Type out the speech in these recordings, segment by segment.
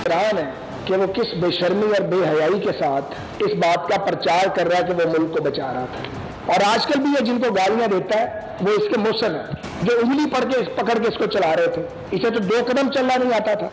हैरान है कि वो किस बेशर्मी और बेहयाई के साथ इस बात का प्रचार कर रहा है कि वो मुल्क को बचा रहा था। और आजकल भी ये जिनको गालियां देता है वो इसके मुसर है, जो उंगली पकड़ के इसको चला रहे थे। इसे तो 2 कदम चलना नहीं आता था।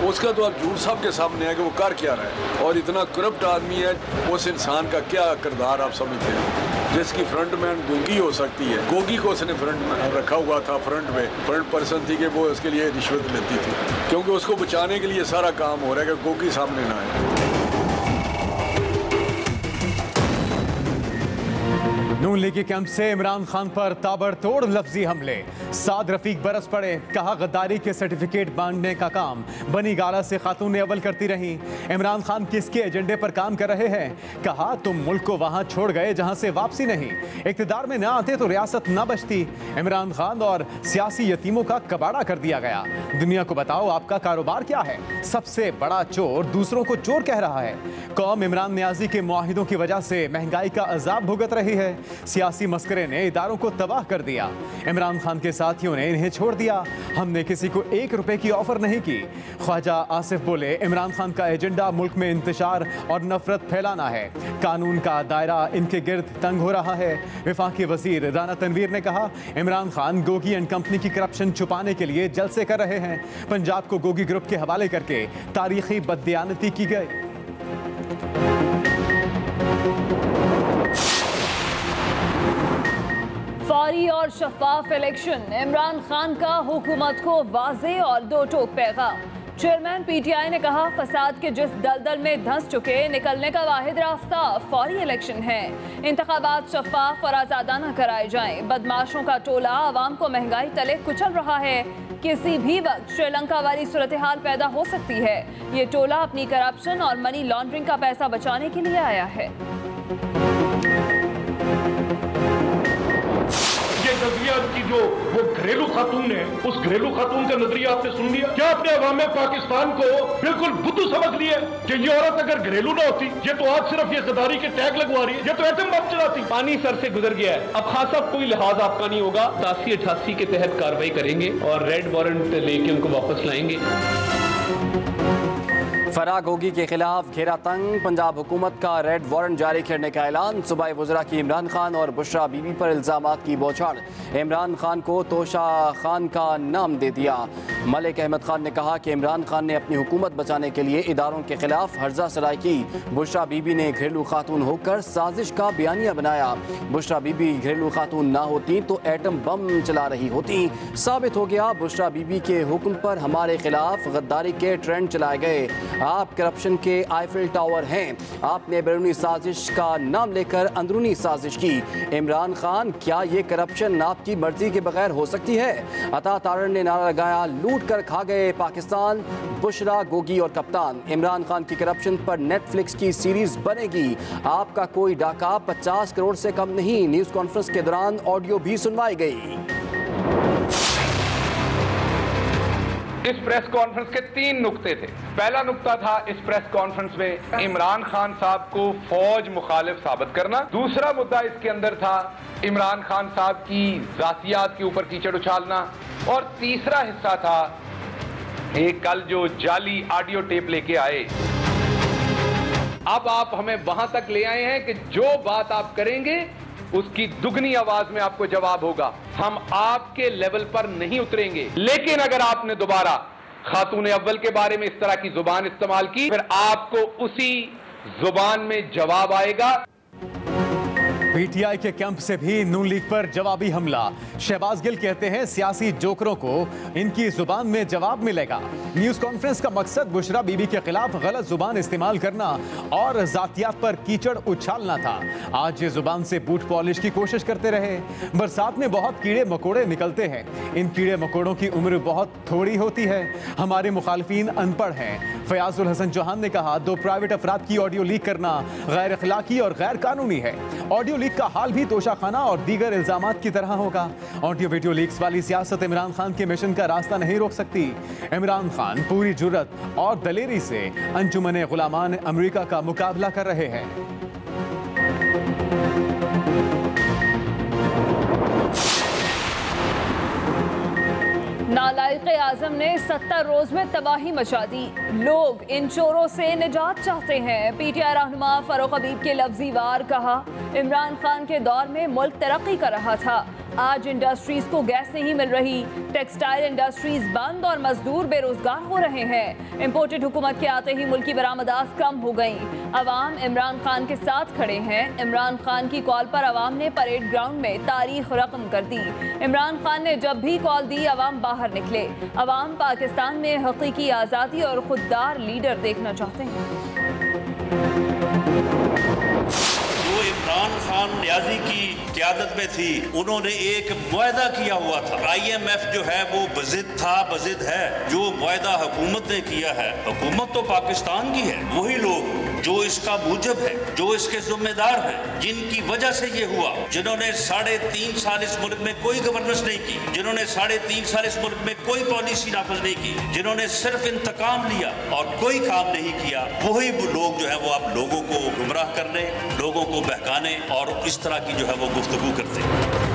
उसका तो अब झूठ साहब के सामने है कि वो कर क्या रहा है, और इतना करप्ट आदमी है। उस इंसान का क्या किरदार आप समझते हैं, जिसकी फ्रंटमैन गोगी हो सकती है। गोगी को उसने फ्रंट में रखा हुआ था, फ्रंट पर्सन थी कि वो उसके लिए रिश्वत लेती थी, क्योंकि उसको बचाने के लिए सारा काम हो रहा है कि गोगी सामने ना आए। नून लीग के कैंप से इमरान खान पर ताबड़तोड़ लफ्जी हमले। साद रफीक बरस पड़े, कहा गद्दारी के सर्टिफिकेट बांटने का काम बनी गाला से खातून अव्वल करती रही। इमरान खान किसके एजेंडे पर काम कर रहे हैं, कहा तुम मुल्क को वहां छोड़ गए जहां से वापसी नहीं। इक्तिदार में ना आते तो रियासत ना बचती। इमरान खान और सियासी यतीमों का कबाड़ा कर दिया गया। दुनिया को बताओ आपका कारोबार क्या है। सबसे बड़ा चोर दूसरों को चोर कह रहा है। कौम इमरान नियाजी के मुआहिदों की वजह से महंगाई का अजाब भुगत रही है। सियासी मस्करे ने इदारों को तबाह कर दिया। इमरान खान के साथियों ने इन्हें छोड़ दिया। हमने किसी को 1 रुपए की ऑफर नहीं की। ख्वाजा आसिफ बोले, इमरान खान का एजेंडा मुल्क में इंतशार और नफरत फैलाना है। कानून का दायरा इनके गिर्द तंग हो रहा है। वफाकी वजीर राना तनवीर ने कहा, इमरान खान गोगी एंड कंपनी की करप्शन छुपाने के लिए जलसे कर रहे हैं। पंजाब को गोगी ग्रुप के हवाले करके तारीखी बददियानती की गई। फौरी और शफाफ इलेक्शन, इमरान खान का हुकूमत को वाज़ेह और 2 टोक पैगाम। चेयरमैन पीटीआई ने कहा, फसाद के जिस दलदल में धंस चुके, निकलने का वाहिद रास्ता फौरी इलेक्शन है। इंतखाबात शफाफ और आज़ादाना कराए जाएं। बदमाशों का टोला आवाम को महंगाई तले कुचल रहा है। किसी भी वक्त श्रीलंका वाली सूरत हाल पैदा हो सकती है। ये टोला अपनी करप्शन और मनी लॉन्ड्रिंग का पैसा बचाने के लिए आया है। नजरिया की जो वो घरेलू खातून है, उस घरेलू खातून का नजरिया आपने सुन लिया क्या? आपने अवाम पाकिस्तान को बिल्कुल बुद्धू समझ लिया कि ये औरत अगर घरेलू ना होती, ये तो आज सिर्फ ये गद्दारी के टैग लगवा रही है, ये तो एटम बम चलाती। पानी सर से गुजर गया है, अब खासा कोई लिहाज आपका नहीं होगा। 87-88 के तहत कार्रवाई करेंगे और रेड वारंट लेके उनको वापस लाएंगे। फराह गोगी के खिलाफ घेरा तंग, पंजाब हुकूमत का रेड वारंट जारी करने का ऐलान। सूबाई वज़रा की इमरान खान और बुशरा बीबी पर इल्ज़ामात की बौछार। इमरान खान को तोशा खान का नाम दे दिया। मलिक अहमद खान ने कहा कि इमरान खान ने अपनी हुकूमत बचाने के लिए इदारों के खिलाफ हर्जा सराई की। बुशरा बीबी ने घरेलू खातून होकर साजिश का बयानिया बनाया। बुशरा बीबी घरेलू खातून ना होती तो एटम बम चला रही होती। साबित हो गया, बुशरा बीबी के हुक्म पर हमारे खिलाफ गद्दारी के ट्रेंड चलाए गए। आप करप्शन के आईफिल टावर हैं। आपने बैरूनी साजिश का नाम लेकर अंदरूनी साजिश की। इमरान खान, क्या ये करप्शन आपकी मर्जी के बगैर हो सकती है? अता तारण ने नारा लगाया, लूट कर खा गए पाकिस्तान। बुशरा, गोगी और कप्तान। इमरान खान की करप्शन पर नेटफ्लिक्स की सीरीज बनेगी। आपका कोई डाका 50 करोड़ से कम नहीं। न्यूज कॉन्फ्रेंस के दौरान ऑडियो भी सुनवाई गई। इस प्रेस कॉन्फ्रेंस के 3 नुक्ते थे। पहला नुक्ता था इस प्रेस कॉन्फ्रेंस में इमरान खान साहब को फौज मुखालिफ साबित करना। दूसरा मुद्दा इसके अंदर था इमरान खान साहब की जातियात के ऊपर कीचड़ उछालना। और तीसरा हिस्सा था एक कल जो जाली ऑडियो टेप लेके आए। अब आप हमें वहां तक ले आए हैं कि जो बात आप करेंगे उसकी दुगनी आवाज में आपको जवाब होगा। हम आपके लेवल पर नहीं उतरेंगे, लेकिन अगर आपने दोबारा खातून अव्वल के बारे में इस तरह की जुबान इस्तेमाल की, फिर आपको उसी जुबान में जवाब आएगा। पीटीआई के कैंप से भी नून लीग पर जवाबी हमला। शहबाज गिल कहते हैं, सियासी जोकरों को इनकी जुबान में जवाब मिलेगा। न्यूज कॉन्फ्रेंस का मकसद बुशरा बीबी के खिलाफ गलत जुबान इस्तेमाल करना और जातियात पर कीचड़ उछालना था। आज ये जुबान से बूट पॉलिश की कोशिश करते रहे। बरसात में बहुत कीड़े मकोड़े निकलते हैं। इन कीड़े मकोड़ों की उम्र बहुत थोड़ी होती है। हमारे मुखालिफिन अनपढ़ हैं। फयाजुल हसन चौहान ने कहा, 2 प्राइवेट अफराद की ऑडियो लीक करना गैर अखलाकी और गैर कानूनी है। ऑडियो लीक का हाल भी तोशाखाना और दीगर इल्जामात की तरह होगा। ऑडियो वीडियो लीक्स वाली सियासत इमरान खान के मिशन का रास्ता नहीं रोक सकती। इमरान खान पूरी जुर्रत और दलेरी से अंजुमन गुलामान अमेरिका का मुकाबला कर रहे हैं। नालायक आजम ने 70 रोज में तबाही मचा दी। लोग इन चोरों से निजात चाहते हैं। पीटीआई रहनुमा फारूक हबीब के लफ्जी वार कहा, इमरान खान के दौर में मुल्क तरक्की कर रहा था। आज इंडस्ट्रीज को गैस नहीं मिल रही, टेक्सटाइल इंडस्ट्रीज बंद और मजदूर बेरोजगार हो रहे हैं। इम्पोर्टेड हुकूमत के आते ही मुल्की बरामदात कम हो गई। अवाम इमरान खान के साथ खड़े हैं। इमरान खान की कॉल पर अवाम ने परेड ग्राउंड में तारीख रकम कर दी। इमरान खान ने जब भी कॉल दी अवाम बाहर निकले। अवाम पाकिस्तान में हकीकी आज़ादी और खुददार लीडर देखना चाहते हैं। जो इमरान खान न्याजी की क़यादत में थी, उन्होंने एक मुआहदा किया हुआ था। IMF जो है वो बज़िद था, बज़िद है। जो मुआहदा हुकूमत ने किया है, हुकूमत तो पाकिस्तान की है। वही लोग जो इसका मूजब है, जो इसके जिम्मेदार हैं, जिनकी वजह से ये हुआ, जिन्होंने 3.5 साल इस मुल्क में कोई गवर्नेंस नहीं की, जिन्होंने 3.5 साल इस मुल्क में कोई पॉलिसी नाफिज नहीं की, जिन्होंने सिर्फ इंतकाम लिया और कोई काम नहीं किया, वही लोग जो है वो आप लोगों को गुमराह करने, लोगों को बहकाने और इस तरह की जो है वो गुफ्तगू करते हैं।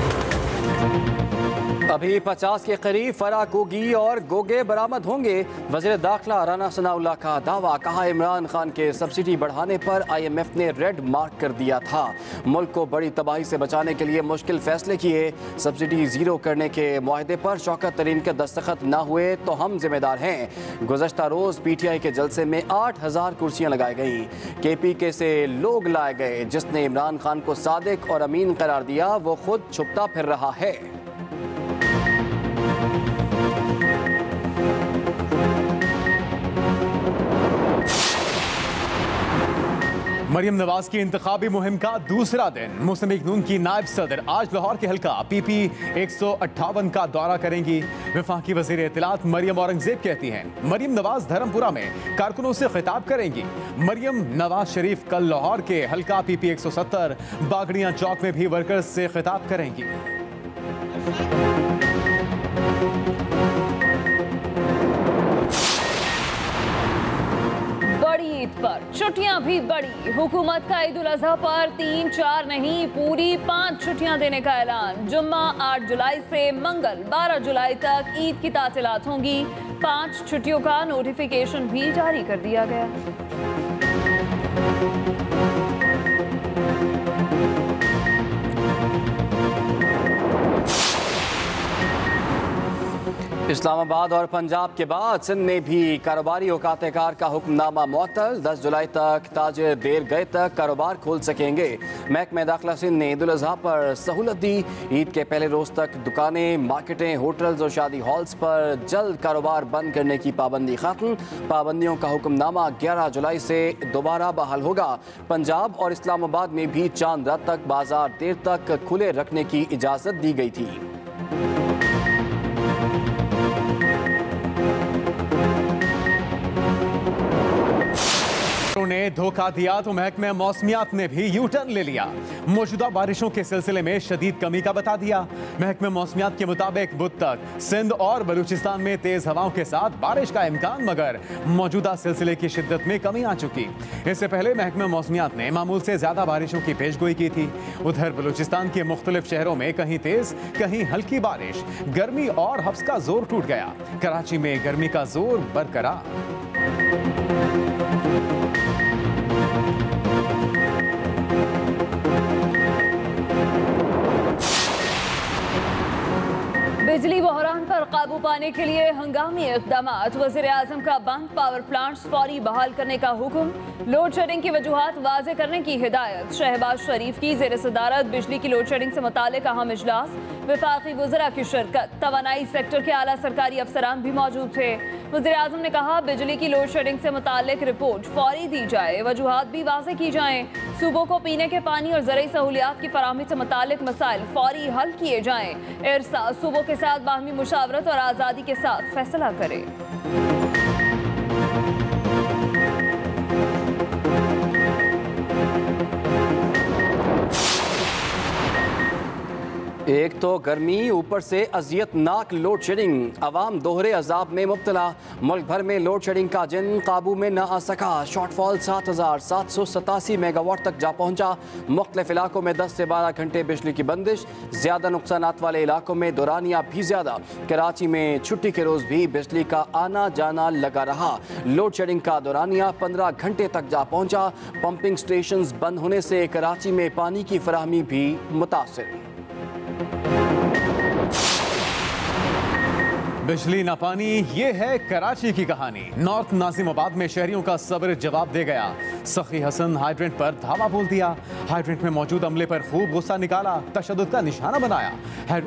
अभी 50 के करीब फरा गोगी और गोगे बरामद होंगे। वज़ीर दाखिला राना सनाउल्लाह का दावा, कहा इमरान खान के सब्सिडी बढ़ाने पर IMF ने रेड मार्क कर दिया था। मुल्क को बड़ी तबाही से बचाने के लिए मुश्किल फैसले किए। सब्सिडी ज़ीरो करने के मुआहदे पर शौकत तरीन के दस्तखत ना हुए तो हम जिम्मेदार हैं। गुज़श्ता रोज़ PTI के जलसे में 8000 कुर्सियाँ लगाई गई। KPK से लोग लाए गए। जिसने इमरान खान को सादिक और अमीन करार दिया वो खुद छुपता फिर रहा है। मरियम नवाज की इंतखाबी मुहिम का दूसरा दिन। मुस्लिम लीग नून की नायब सदर आज लाहौर के हल्का PP 158 का दौरा करेंगी। वफाकी वजीर इत्तलात मरियम औरंगजेब कहती हैं मरियम नवाज धर्मपुरा में कारकुनों से खिताब करेंगी। मरियम नवाज शरीफ कल लाहौर के हल्का PP 170 बागड़ियां चौक में भी वर्कर्स से खिताब करेंगी। ईद पर छुट्टियां भी बढ़ी। हुकूमत का ईद उल अजहा पर 3-4 नहीं पूरी 5 छुट्टियां देने का ऐलान। जुम्मा 8 जुलाई से मंगल 12 जुलाई तक ईद की तातीलात होंगी। 5 छुट्टियों का नोटिफिकेशन भी जारी कर दिया गया। इस्लामाबाद और पंजाब के बाद सिंध में भी कारोबारी औकात-ए-कार का हुक्मनामा मुअत्तल। 10 जुलाई तक ताजिर देर गए तक कारोबार खोल सकेंगे। महकमा दाखिला सिंध ने ईद उल अजहा पर सहूलत दी। ईद के पहले रोज तक दुकानें, मार्केटें, होटल्स और शादी हॉल्स पर जल्द कारोबार बंद करने की पाबंदी खत्म। पाबंदियों का हुक्मनामा 11 जुलाई से दोबारा बहाल होगा। पंजाब और इस्लामाबाद में भी चांद रात तक बाजार देर तक खुले रखने की इजाज़त दी गई थी। ने धोखा दिया तो महकमे मौसमियात ने भी यू टर्न ले लिया। मौजूदा बारिशों के सिलसिले में शदीद कमी का बता दिया। महकमे मौसमियात के मुताबिक बुध तक सिंध और बलूचिस्तान में तेज हवाओं के साथ बारिश का इम्कान, मगर मौजूदा सिलसिले की शिद्दत में कमी आ चुकी। इससे पहले महकमे मौसमियात ने मामूल से ज्यादा बारिशों की पेशगोई की थी। उधर बलूचिस्तान के मुख्तलिफ शहरों में कहीं तेज कहीं हल्की बारिश, गर्मी और हब्स का जोर टूट गया। कराची में गर्मी का जोर बरकरार। बिजली बहरान पर काबू पाने के लिए हंगामी इक़दामात। वज़ीर आज़म का बंद पावर प्लांट्स फौरी बहाल करने का हुक्म। लोड शेडिंग की वजूहात वाज़े करने की हिदायत। शहबाज शरीफ की ज़ेर सदारत बिजली की लोड शेडिंग से मुताल्लिक़ अहम इजलास। वफाकी वज़रा की शिरकत। तवानाई सेक्टर के आला सरकारी अफसरान भी मौजूद थे। वज़ीर आज़म ने कहा बिजली की लोड शेडिंग से मुताल्लिक़ रिपोर्ट फौरी दी जाए, वजूहात भी वाज़े की जाएँ। सूबों को पीने के पानी और ज़रूरी सहूलियात की फराहमी से मुताल्लिक़ मसाइल फौरी हल किए जाएँ। इरसा सूबों के साथ बाहमी मुशावरत और आज़ादी के साथ फैसला करे। एक तो गर्मी, ऊपर से अजियतनाक लोड शेडिंग, अवाम दोहरे अजाब में मुब्तला। मुल्क भर में लोड शेडिंग का जिन काबू में न आ सका। शॉर्टफॉल 7,787 मेगावाट तक जा पहुंचा। मुख्तलिफ इलाकों में 10 से 12 घंटे बिजली की बंदिश। ज़्यादा नुकसानात वाले इलाकों में दौरानिया भी ज़्यादा। कराची में छुट्टी के रोज़ भी बिजली का आना जाना लगा रहा। लोड शेडिंग का दौरानिया 15 घंटे तक जा पहुंचा। पंपिंग स्टेशन बंद होने से कराची में पानी की फराहमी भी मुतासिर। बिजली ना पानी, ये है कराची की कहानी। नॉर्थ नाजिमाबाद में शहरियों का सब्र जवाब दे गया। सखी हसन हाइड्रेंट पर धावा बोल दिया। हाइड्रेंट में मौजूद अमले पर खूब गुस्सा निकाला, तशद्दुद का निशाना बनाया।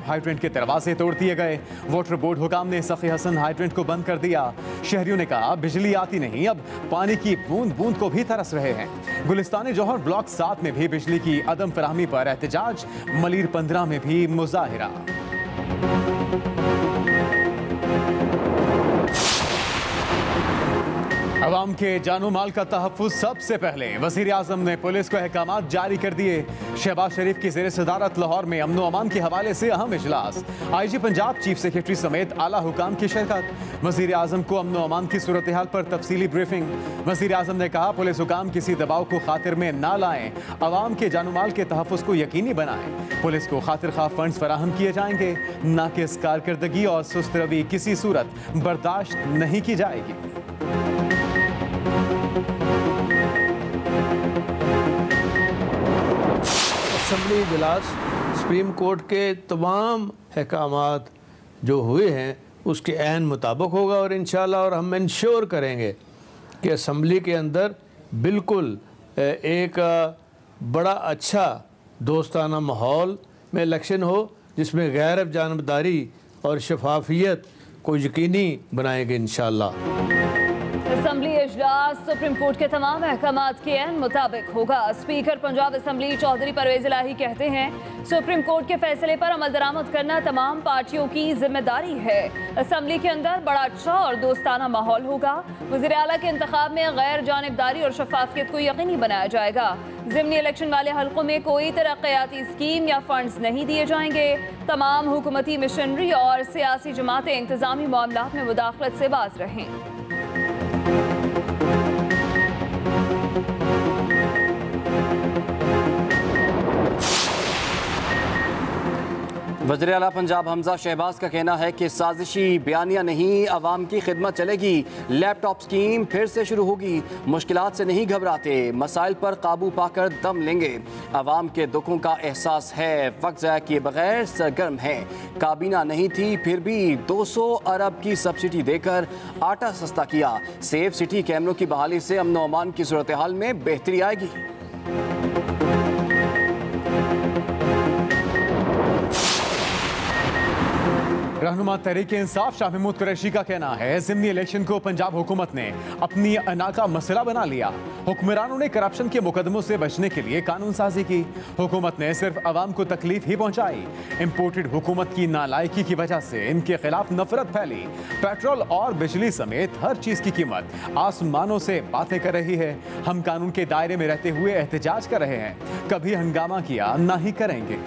हाइड्रेंट के दरवाजे तोड़ दिए गए। वाटर बोर्ड हुकाम ने सखी हसन हाइड्रेंट को बंद कर दिया। शहरियों ने कहा बिजली आती नहीं, अब पानी की बूंद बूंद को भी तरस रहे हैं। गुलिस्तान जौहर ब्लॉक 7 में भी बिजली की अदम फराहमी पर एहतजाज। मलीर 15 में भी मुजाहिरा। अवाम के जानो माल का तहफ़्फ़ुज़ सबसे पहले। वज़ीर आज़म ने पुलिस को अहकामात जारी कर दिए। शहबाज शरीफ की ज़ेर सदारत लाहौर में अमन व अमान के हवाले से अहम इजलास। IG पंजाब, चीफ सेक्रेटरी समेत आला हुकाम की शिरकत। वज़ीर आज़म को अमन व अमान की सूरत हाल पर तफसीली ब्रीफिंग। वज़ीर आज़म ने कहा पुलिस हुकाम किसी दबाव को खातिर में ना लाएं, अवाम के जानो माल के तहफ़्फ़ुज़ को यकीनी बनाएं। पुलिस को खातिर खा फंड्स फराहम किए जाएंगे। नाक़िस कारकर्दगी और सुस्त रवि किसी सूरत बर्दाश्त नहीं की जाएगी। असम्बली इजलास सुप्रीम कोर्ट के तमाम अहकामात जो हुए हैं उसके ऐन मुताबिक होगा और इंशाल्लाह और हम इंश्योर करेंगे कि असम्बली के अंदर बिल्कुल एक बड़ा अच्छा दोस्ताना माहौल में इलेक्शन हो, जिसमें गैर जानबदारी और शफाफियत को यकीनी बनाएंगे इंशाल्लाह। असम्बली इजलास सुप्रीम कोर्ट के तमाम अहकामात के ऐन मुताबिक होगा। स्पीकर पंजाब असम्बली चौधरी परवेज इलाही कहते हैं सुप्रीम कोर्ट के फैसले पर अमल दरामद करना तमाम पार्टियों की जिम्मेदारी है। असम्बली के अंदर बड़ा अच्छा और दोस्ताना माहौल होगा। वज़ीर आला के इंतखाब में गैर जानिबदारी और शफाफियत को यकीनी बनाया जाएगा। ज़िमनी इलेक्शन वाले हल्कों में कोई तरक्याती स्कीम या फंड्स नहीं दिए जाएंगे। तमाम हुकूमती मिशनरी और सियासी जमातें इंतजामी मामलात में मुदाखलत से बाज रहें। वज़ीर आला पंजाब हमजा शहबाज का कहना है कि साजिशी बयानिया नहीं, अवाम की खिदमत चलेगी। लैपटॉप स्कीम फिर से शुरू होगी। मुश्किलात से नहीं घबराते, मसाइल पर काबू पाकर दम लेंगे। अवाम के दुखों का एहसास है, वक्त ज़ाया किए बगैर सरगर्म है। काबीना नहीं थी फिर भी 200 अरब की सब्सिडी देकर आटा सस्ता किया। सेफ सिटी कैमरों की बहाली से अमन व अमान की सूरत हाल में बेहतरी आएगी। रहनुमा तहरीक इंसाफ शाह महमूद कुरैशी का कहना है ज़िमनी इलेक्शन को पंजाब हुकूमत ने अपनी अना का मसला बना लिया। हुक्मरानों ने करप्शन के मुकदमों से बचने के लिए कानून साजी की। हुकूमत ने सिर्फ अवाम को तकलीफ ही पहुंचाई। इम्पोर्टेड हुकूमत की नालायकी की वजह से इनके खिलाफ नफरत फैली। पेट्रोल और बिजली समेत हर चीज की कीमत आसमानों से बातें कर रही है। हम कानून के दायरे में रहते हुए एहतजाज कर रहे हैं, कभी हंगामा किया ना ही करेंगे।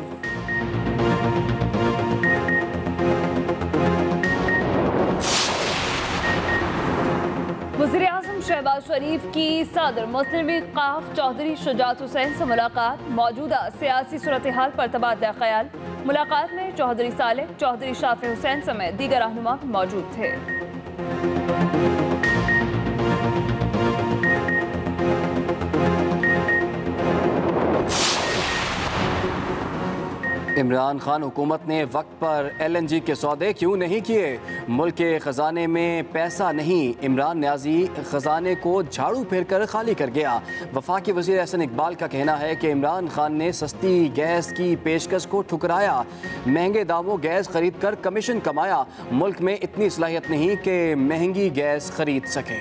वज़ीर आज़म शहबाज शरीफ की सदर मुस्तनवी काफ चौधरी शुजात हुसैन से मुलाकात। मौजूदा सियासी सूरत हाल पर तबादला ख्याल। मुलाकात में चौधरी सालेह, चौधरी शाफी हुसैन समेत दीगर रहनुमा मौजूद थे। इमरान खान हुकूमत ने वक्त पर LNG के सौदे क्यों नहीं किए? मुल्क के ख़जाने में पैसा नहीं। इमरान न्याजी ख़जाने को झाड़ू फेर कर खाली कर गया। वफाकी वज़ीर एहसन इकबाल का कहना है कि इमरान खान ने सस्ती गैस की पेशकश को ठुकराया। महंगे दामों गैस खरीद कर कमीशन कमाया। मुल्क में इतनी सलाहियत नहीं कि महंगी गैस खरीद सके।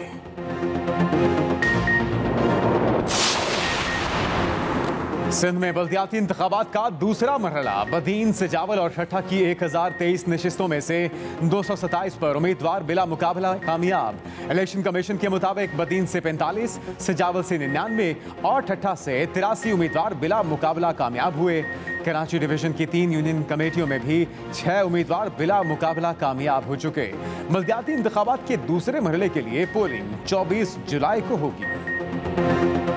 सिंध में बल्दियाती इंतखाबात का दूसरा मरहला। बदीन, सिजावल और ठट्ठा की 1023 नशिस्तों में से 227 पर उम्मीदवार बिला मुकाबला कामयाब। इलेक्शन कमीशन के मुताबिक बदीन से 45, सिजावल से 99 और ठट्ठा से 83 उम्मीदवार बिला मुकाबला कामयाब हुए। कराची डिवीजन की 3 यूनियन कमेटियों में भी 6 उम्मीदवार बिला मुकाबला कामयाब हो चुके। बल्दियाती इंतखाबात के दूसरे मरहले के लिए पोलिंग 24 जुलाई को होगी।